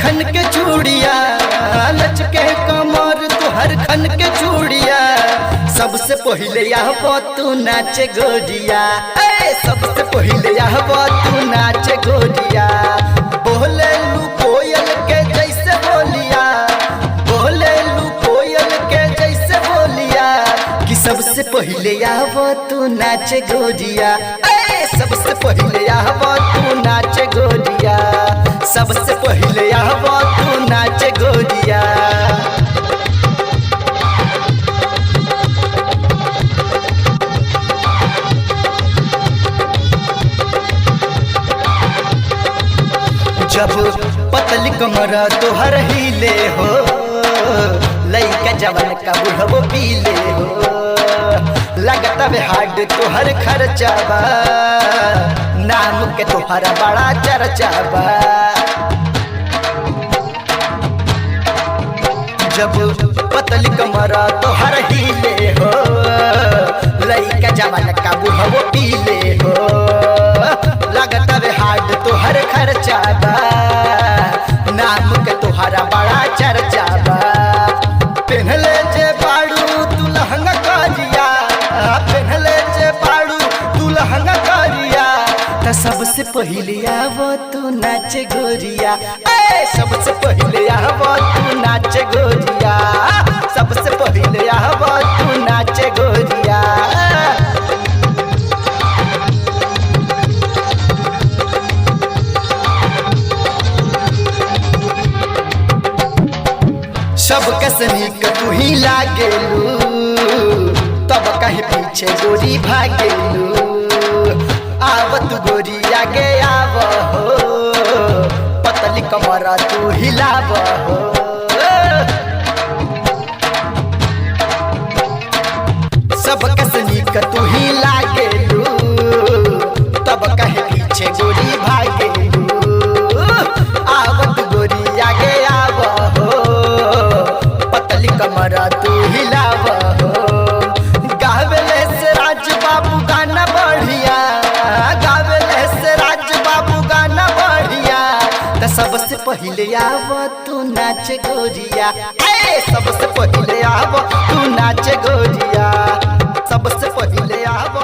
खन के चूड़िया, लचके कमर तुहर खन के चूड़िया। सबसे पहले आबो तू नाचे गोरिया, सबसे पहले आबो तू नाचे गोरिया। बोले लू कोयल के जैसे बोलिया, बोले लू कोयल के जैसे बोलिया। कि सबसे पहले आबो तू नाचे गोरिया, सबसे पहले आबो तू नाचे गोरिया। सबसे पहले आबो तू नाचे गोरिया। जब पतली कमर तोहर हिले हो, लइका जवन का बुढ़बो पीले हो। लगता बे हाड तोहर खर्चाबा, नाम के तोहरा बड़ा चर्चाबा। जब पतली कमर तोहर हिले हो, लइका जवन का बुढ़बो पीले हो। लगता बे हाड तोहर खर्चाबा, नाम के तोहरा बड़ा चर्चाबा। पहनले जे बाड़ू तू लहंगा करिया, पहनले जे बाड़ू तू लहंगा करिया। त सबसे पहले आबो तू नाचे गोरिया, सबसे पहले आबो तू नाचे गोरिया। सबसे पहले आबो तू नाचे गोरिया। सब कसनीक तू ही लागेलू, तब कहीं पीछे गोरी भागेलू। आवत गोरी आगे आव हो, पतली कमर तू हिलाव हो। सब कसनीक तू ही लागेलू, तब कहीं पीछे गोरी भागेलू। आवत गोरी आगे आव हो, पतली कमर तू हिलाव हो। गावेले से राज बाबू गाना बढ़िया, गावेले से राज बाबू गाना बढ़िया। त सबसे पहले आबो तू नाचे गोरिया, सबसे पहले आबो तू नाचे गोरिया। सबसे पहले आबो